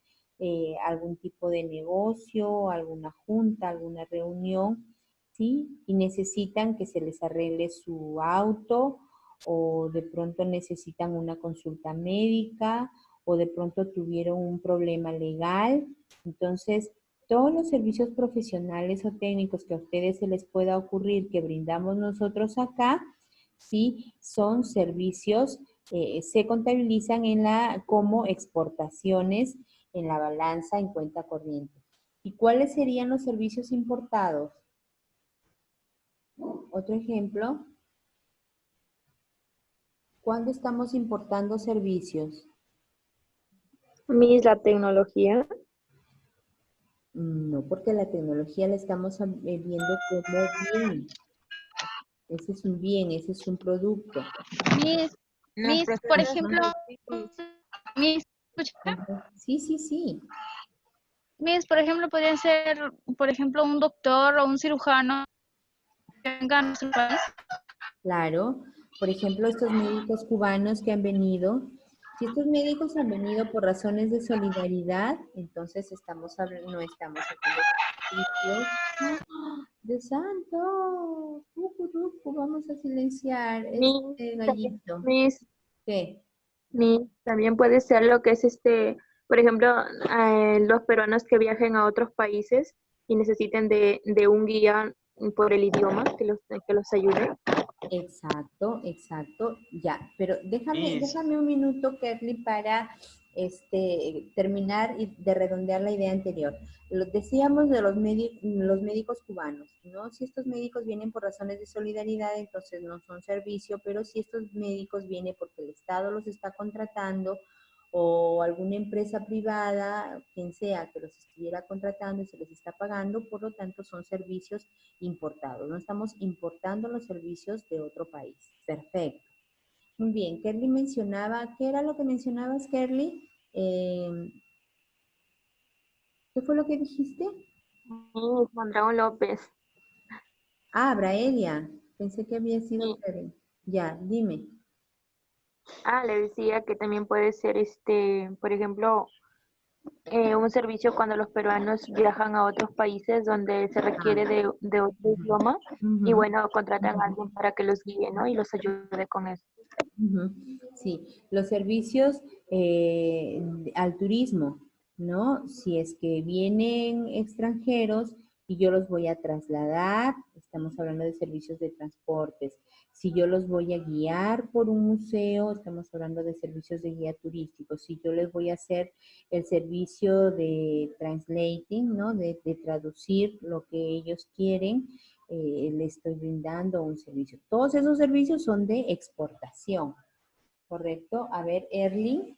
algún tipo de negocio, alguna junta, alguna reunión, ¿sí? Y necesitan que se les arregle su auto o de pronto necesitan una consulta médica o de pronto tuvieron un problema legal. Entonces, todos los servicios profesionales o técnicos que a ustedes se les pueda ocurrir que brindamos nosotros acá, sí, son servicios, se contabilizan como exportaciones en la balanza en cuenta corriente. ¿Y cuáles serían los servicios importados? Otro ejemplo, ¿cuándo estamos importando servicios? Miss, la tecnología. No, porque la tecnología la estamos viendo como bien. Ese es un bien, ese es un producto. Miss, Los por procesos ejemplo, productivos. Miss, ¿escucha? Ajá. Sí, sí, sí. Miss, por ejemplo, podrían ser, por ejemplo, un doctor o un cirujano que venga a nuestro país. Claro. Por ejemplo, estos médicos cubanos que han venido, si estos médicos han venido por razones de solidaridad, entonces no estamos hablando de servicios de santo. vamos a silenciar Miss, este también, gallito. Miss, ¿Qué? también puede ser lo que es por ejemplo, los peruanos que viajen a otros países y necesiten de un guía por el idioma que los ayude. Exacto, exacto, ya. Pero Miss, déjame un minuto, Kerly, para terminar y de redondear la idea anterior. Decíamos de los médicos cubanos, ¿no? Si estos médicos vienen por razones de solidaridad, entonces no son servicio, pero si estos médicos vienen porque el Estado los está contratando o alguna empresa privada, quien sea que los estuviera contratando y se les está pagando, por lo tanto son servicios importados. No estamos importando los servicios de otro país. Perfecto. Muy bien. Kerly mencionaba, ¿qué era lo que mencionabas, Kerly? ¿Qué fue lo que dijiste? Miss Mondragón López. Ah, Braelia. Pensé que había sido Sí. Kerly. Ya, dime. Le decía que también puede ser, por ejemplo, un servicio cuando los peruanos viajan a otros países donde se requiere de otro idioma y Ujú. bueno, contratan a alguien para que los guíe, ¿no? Y los ayude con eso. Ujú. Sí, los servicios al turismo, ¿no? Si es que vienen extranjeros y yo los voy a trasladar, estamos hablando de servicios de transportes. Si yo los voy a guiar por un museo, estamos hablando de servicios de guía turístico. Si yo les voy a hacer el servicio de translating, ¿no? De traducir lo que ellos quieren, le estoy brindando un servicio. Todos esos servicios son de exportación, ¿correcto? A ver, Erling.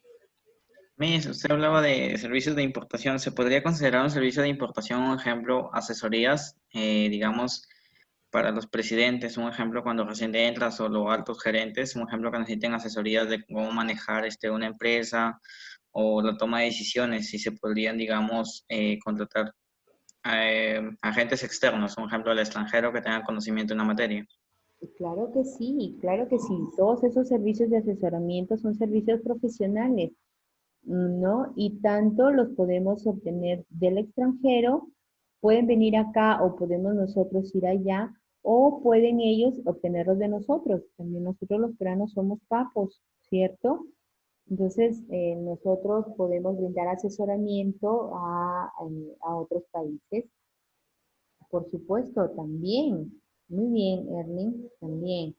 Miss, usted hablaba de servicios de importación. ¿Se podría considerar un servicio de importación, un ejemplo, asesorías, digamos, para los presidentes, un ejemplo cuando recién entras o los altos gerentes, un ejemplo que necesiten asesorías de cómo manejar una empresa o la toma de decisiones, si se podrían, digamos, contratar agentes externos, un ejemplo, al extranjero que tengan conocimiento en la materia? Claro que sí, claro que sí. Todos esos servicios de asesoramiento son servicios profesionales, ¿no? Y tanto los podemos obtener del extranjero, pueden venir acá o podemos nosotros ir allá, o pueden ellos obtenerlos de nosotros. También nosotros los peruanos somos capos, ¿cierto? Entonces, nosotros podemos brindar asesoramiento a otros países. Por supuesto, también. Muy bien, Erling, también.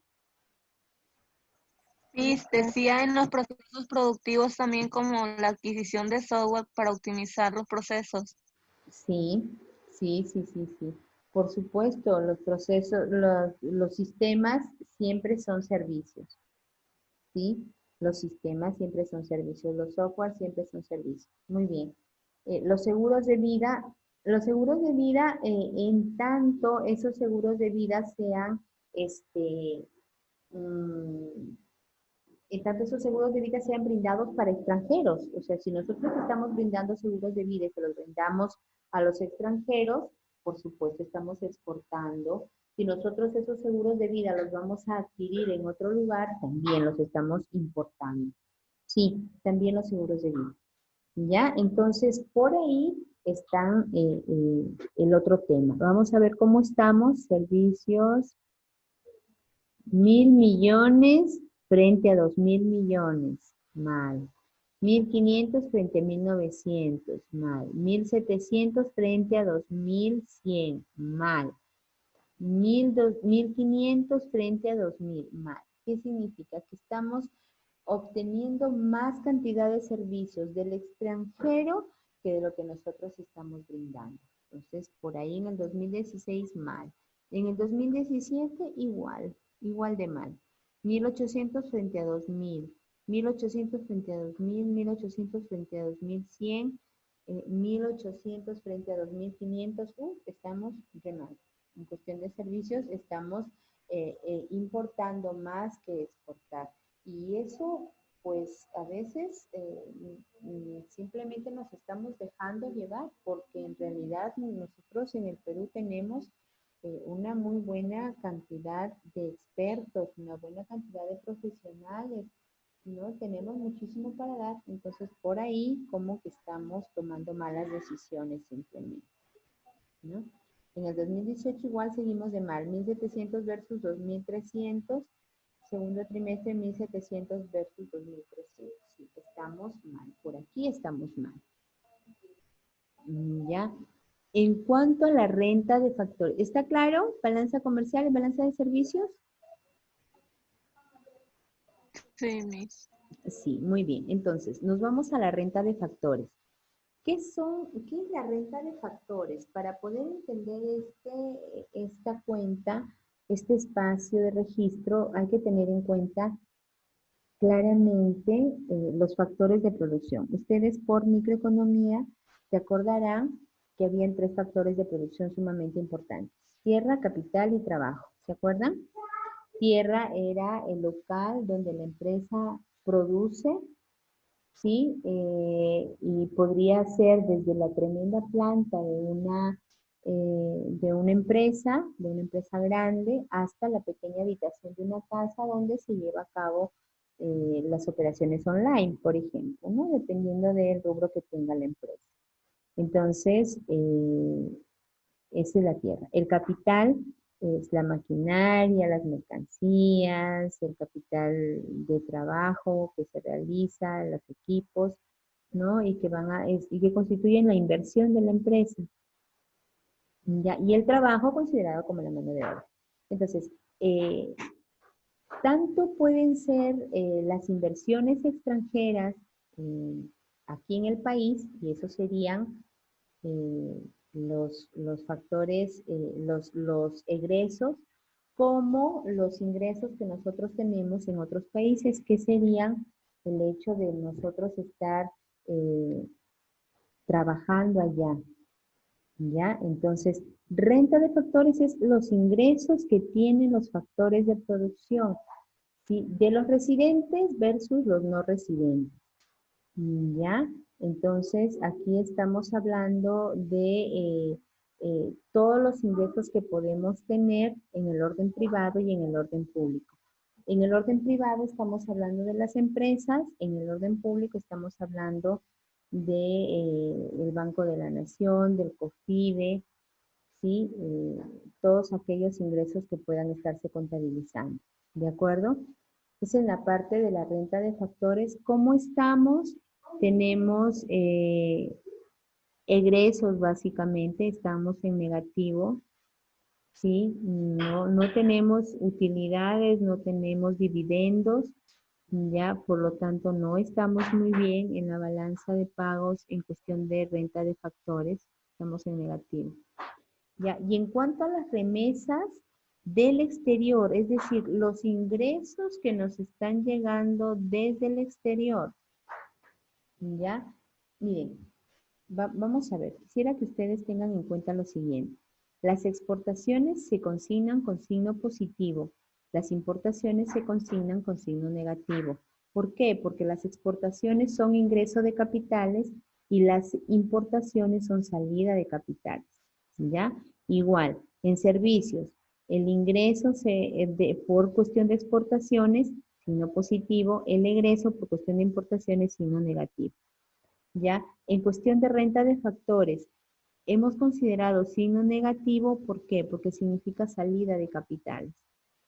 Sí, decía en los procesos productivos también como la adquisición de software para optimizar los procesos. Sí, sí, sí, sí, sí. Por supuesto, los procesos, los sistemas siempre son servicios, ¿sí? Los sistemas siempre son servicios, los software siempre son servicios. Muy bien. Los seguros de vida, en tanto esos seguros de vida sean, mm, en tanto esos seguros de vida sean brindados para extranjeros. O sea, si nosotros estamos brindando seguros de vida y se los brindamos a los extranjeros, por supuesto estamos exportando. Si nosotros esos seguros de vida los vamos a adquirir en otro lugar, también los estamos importando. Sí, también los seguros de vida. ¿Ya? Entonces, por ahí están el otro tema. Vamos a ver cómo estamos. Servicios, 1.000 millones frente a 2.000 millones, mal. 1.500 frente a 1.900, mal. 1.700 frente a 2.100, mal. 1.500 frente a 2.000, mal. ¿Qué significa? Que estamos obteniendo más cantidad de servicios del extranjero que de lo que nosotros estamos brindando. Entonces, por ahí en el 2016, mal. En el 2017, igual de mal. 1.800 frente a 2.000, 1.800 frente a 2.000, 1.800 frente a 2.100, 1.800 frente a 2.500, estamos de mal. En cuestión de servicios, estamos importando más que exportar. Y eso, pues a veces simplemente nos estamos dejando llevar porque en realidad nosotros en el Perú tenemos una muy buena cantidad de expertos, una buena cantidad de profesionales, ¿no? Tenemos muchísimo para dar, entonces por ahí como que estamos tomando malas decisiones simplemente, ¿no? En el 2018 igual seguimos de mal, 1.700 versus 2.300. Segundo trimestre, 1.700 versus 2.300. Sí, estamos mal. Por aquí estamos mal. ¿Ya? En cuanto a la renta de factores, ¿está claro? Balanza comercial y balanza de servicios. Sí, Miss. Sí, muy bien. Entonces, nos vamos a la renta de factores. ¿Qué es la renta de factores? Para poder entender esta cuenta, este espacio de registro, hay que tener en cuenta claramente los factores de producción. Ustedes por microeconomía se acordarán que habían 3 factores de producción sumamente importantes. Tierra, capital y trabajo. ¿Se acuerdan? Tierra era el local donde la empresa produce, ¿sí? Y podría ser desde la tremenda planta de una empresa grande, hasta la pequeña habitación de una casa donde se lleva a cabo las operaciones online, por ejemplo, ¿no? Dependiendo del rubro que tenga la empresa. Entonces, esa es la tierra. El capital es la maquinaria, las mercancías, el capital de trabajo que se realiza, los equipos, ¿no? Y que constituyen la inversión de la empresa. ¿Ya? Y el trabajo considerado como la mano de obra. Entonces, tanto pueden ser las inversiones extranjeras aquí en el país, y eso serían los factores, los egresos, como los ingresos que nosotros tenemos en otros países, que serían el hecho de nosotros estar trabajando allá, ¿ya? Entonces, renta de factores es los ingresos que tienen los factores de producción, ¿sí? De los residentes versus los no residentes. ¿Ya? Entonces, aquí estamos hablando de todos los ingresos que podemos tener en el orden privado y en el orden público. En el orden privado estamos hablando de las empresas, en el orden público estamos hablando del Banco de la Nación, del COFIDE, ¿sí? Todos aquellos ingresos que puedan estarse contabilizando. ¿De acuerdo? Esa es la parte de la renta de factores. ¿Cómo estamos? Tenemos egresos básicamente, estamos en negativo, ¿sí? No tenemos utilidades, no tenemos dividendos, ya, por lo tanto no estamos muy bien en la balanza de pagos en cuestión de renta de factores, estamos en negativo. Ya, y en cuanto a las remesas del exterior, es decir, los ingresos que nos están llegando desde el exterior, ¿ya? Miren, vamos a ver, quisiera que ustedes tengan en cuenta lo siguiente. Las exportaciones se consignan con signo positivo, las importaciones se consignan con signo negativo. ¿Por qué? Porque las exportaciones son ingreso de capitales y las importaciones son salida de capitales, ¿ya? Igual, en servicios, el ingreso por cuestión de exportaciones, signo positivo, el egreso por cuestión de importaciones, signo negativo. ¿Ya? En cuestión de renta de factores, hemos considerado signo negativo, ¿por qué? Porque significa salida de capitales,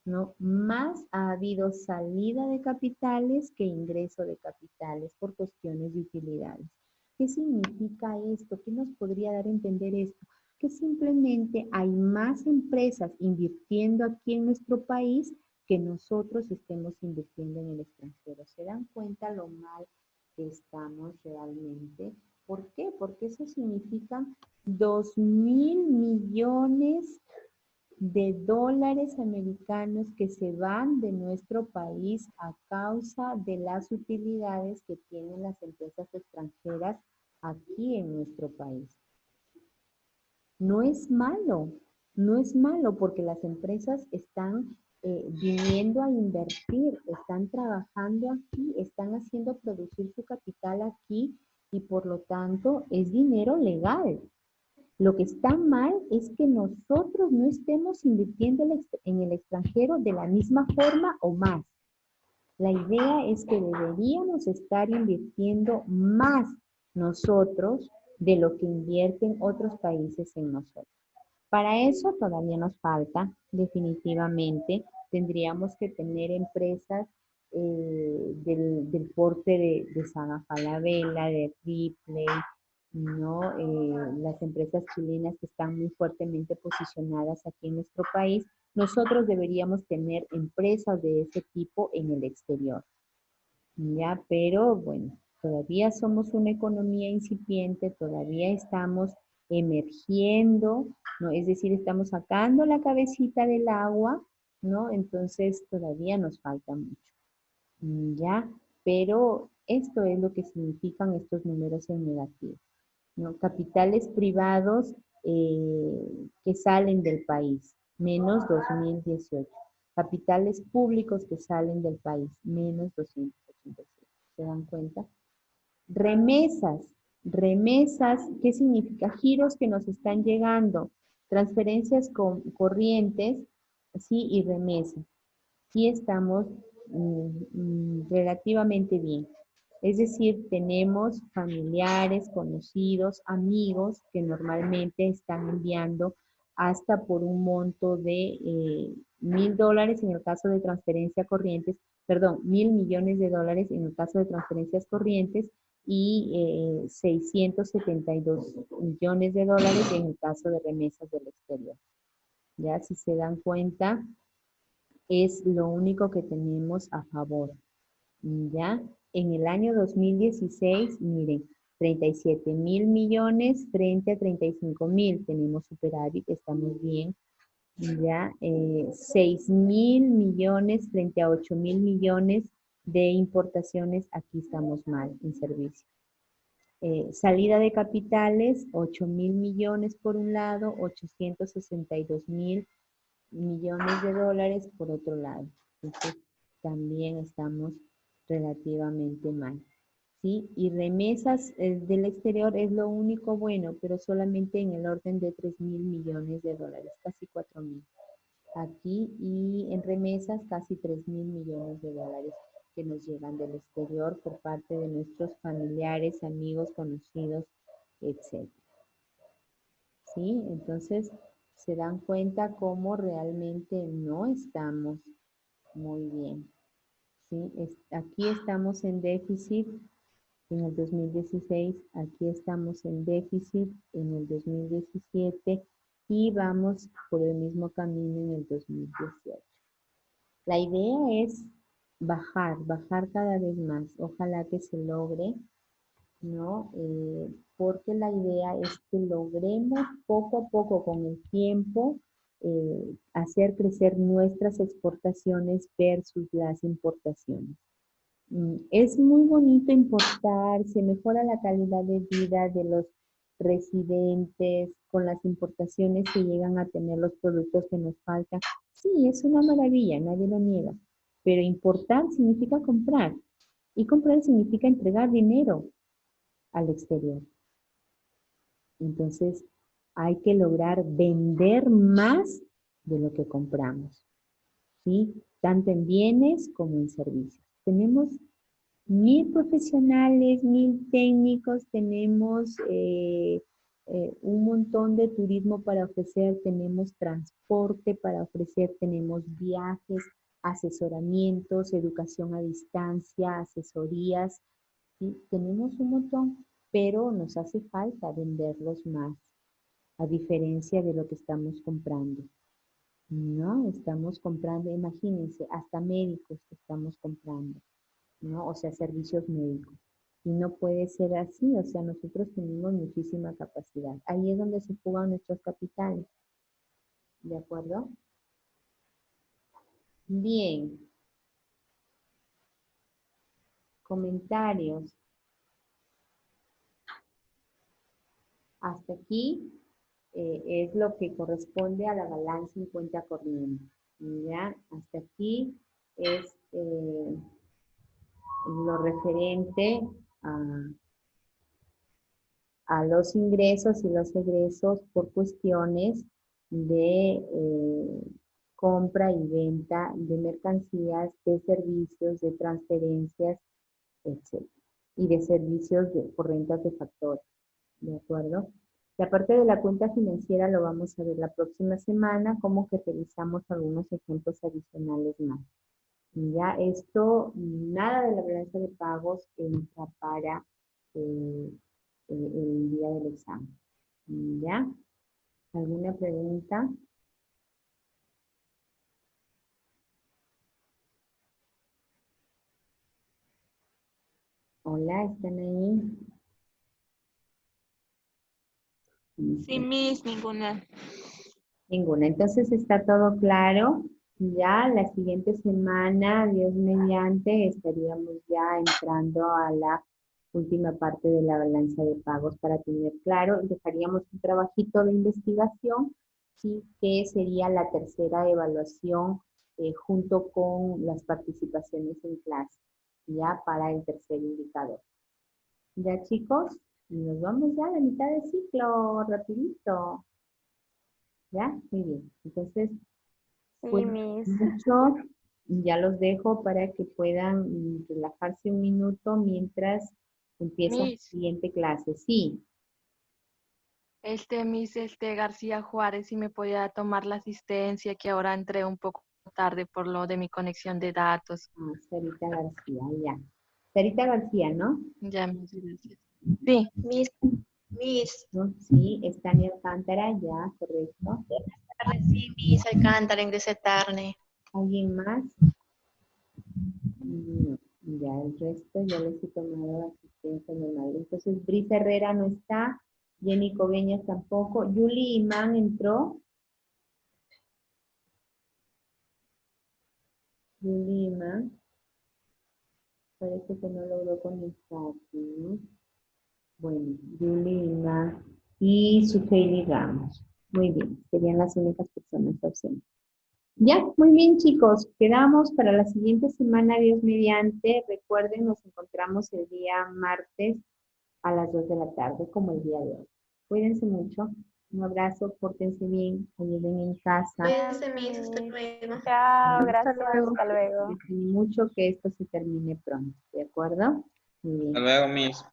¿no? Más ha habido salida de capitales que ingreso de capitales por cuestiones de utilidades. ¿Qué significa esto? ¿Qué nos podría dar a entender esto? Que simplemente hay más empresas invirtiendo aquí en nuestro país que nosotros estemos invirtiendo en el extranjero. ¿Se dan cuenta lo mal que estamos realmente? ¿Por qué? Porque eso significa 2.000 millones de dólares americanos que se van de nuestro país a causa de las utilidades que tienen las empresas extranjeras aquí en nuestro país. No es malo, no es malo porque las empresas están viniendo a invertir, están trabajando aquí, están haciendo producir su capital aquí y por lo tanto es dinero legal. Lo que está mal es que nosotros no estemos invirtiendo en el extranjero de la misma forma o más. La idea es que deberíamos estar invirtiendo más nosotros de lo que invierten otros países en nosotros. Para eso todavía nos falta, definitivamente. Tendríamos que tener empresas del porte de Saga Falabella, de Ripley, ¿no? Las empresas chilenas que están muy fuertemente posicionadas aquí en nuestro país. Nosotros deberíamos tener empresas de ese tipo en el exterior, ¿ya? Pero bueno, todavía somos una economía incipiente, todavía estamos emergiendo, ¿no? Es decir, estamos sacando la cabecita del agua, ¿no? Entonces todavía nos falta mucho, ¿ya? Pero esto es lo que significan estos números en negativo, ¿no? Capitales privados que salen del país, menos 2018. Capitales públicos que salen del país, menos 287. ¿Se dan cuenta? Remesas, remesas, ¿qué significa? Giros que nos están llegando, transferencias corrientes, ¿sí? Y remesas. Sí estamos relativamente bien. Es decir, tenemos familiares, conocidos, amigos que normalmente están enviando hasta por un monto de $1,000 en el caso de transferencia corrientes, perdón, $1,000,000,000 en el caso de transferencias corrientes y $672,000,000 en el caso de remesas del exterior. Ya, si se dan cuenta, es lo único que tenemos a favor. ¿Ya? En el año 2016, miren, 37,000,000,000 frente a 35,000. Tenemos superávit, estamos bien. ¿Ya? 6,000,000,000 frente a 8,000,000,000 de importaciones. Aquí estamos mal en servicio. Salida de capitales, 8,000,000,000 por un lado, 862,000,000,000 de dólares por otro lado. Entonces, también estamos relativamente mal. ¿Sí? Y remesas del exterior es lo único bueno, pero solamente en el orden de 3,000,000,000 de dólares, casi 4,000. Aquí y en remesas casi 3,000,000,000 de dólares que nos llegan del exterior por parte de nuestros familiares, amigos, conocidos, etc. ¿Sí? Entonces, se dan cuenta cómo realmente no estamos muy bien. ¿Sí? Aquí estamos en déficit en el 2016, aquí estamos en déficit en el 2017 y vamos por el mismo camino en el 2018. La idea es bajar cada vez más. Ojalá que se logre, ¿no? Porque la idea es que logremos poco a poco con el tiempo hacer crecer nuestras exportaciones versus las importaciones. Es muy bonito importar, se mejora la calidad de vida de los residentes con las importaciones que llegan a tener los productos que nos faltan. Sí, es una maravilla, nadie lo niega, pero importar significa comprar y comprar significa entregar dinero al exterior. Entonces, hay que lograr vender más de lo que compramos, ¿sí? Tanto en bienes como en servicios. Tenemos 1,000 profesionales, 1,000 técnicos, tenemos un montón de turismo para ofrecer, tenemos transporte para ofrecer, tenemos viajes, asesoramientos, educación a distancia, asesorías, ¿sí? Tenemos un montón, pero nos hace falta venderlos más, a diferencia de lo que estamos comprando. No, estamos comprando, imagínense, hasta médicos estamos comprando, ¿no? O sea, servicios médicos. Y no puede ser así, o sea, nosotros tenemos muchísima capacidad. Ahí es donde se juegan nuestros capitales. ¿De acuerdo? Bien. Comentarios. Hasta aquí es lo que corresponde a la balanza en cuenta corriente. ¿Ya? Hasta aquí es lo referente a los ingresos y los egresos por cuestiones de compra y venta de mercancías, de servicios, de transferencias, etc. Y de servicios por rentas de factores. ¿De acuerdo? La parte de la cuenta financiera lo vamos a ver la próxima semana, como que revisamos algunos ejemplos adicionales más. Ya esto, nada de la balanza de pagos entra para el día del examen. ¿Ya? ¿Alguna pregunta? Hola, ¿están ahí? Sí, Miss, ninguna. Ninguna. Entonces está todo claro. Ya la siguiente semana, Dios mediante, estaríamos ya entrando a la última parte de la balanza de pagos para tener claro. Dejaríamos un trabajito de investigación, sí, que sería la tercera evaluación junto con las participaciones en clase, ya para el tercer indicador. Ya chicos, nos vamos ya a la mitad del ciclo, rapidito. ¿Ya? Muy bien. Entonces, Sí, pues Miss. mucho, ya los dejo para que puedan relajarse un minuto mientras empieza la Miss, siguiente clase. Sí, Miss, García Juárez, si me podía tomar la asistencia, que ahora entré un poco tarde por lo de mi conexión de datos. Sarita García, ya. Sarita García, ¿no? Ya, Miss, gracias. Sí, Miss, ¿No? Sí, Estania Alcántara, ya, correcto. sí, Miss Alcántara, ingresé tarde. ¿Alguien más? No, ya el resto ya les he tomado asistencia normal. Entonces, Brisa Herrera no está, Jenny Coveñas tampoco. Yuli Imán entró. Yuli Imán, parece que no logró conectarse, ¿no? Bueno, Yuli Imán y Suheili Ramos. Muy bien, serían las únicas personas ausentes. Ya, muy bien chicos, quedamos para la siguiente semana, Dios mediante. Recuerden, nos encontramos el día martes a las 2 de la tarde, como el día de hoy. Cuídense mucho, un abrazo, pórtense bien, ayuden en casa. Cuídense, Miss, hasta luego. Chao, Hasta gracias, luego. hasta luego. Cuídense mucho, que esto se termine pronto, ¿de acuerdo? Muy Hasta bien. luego, Miss.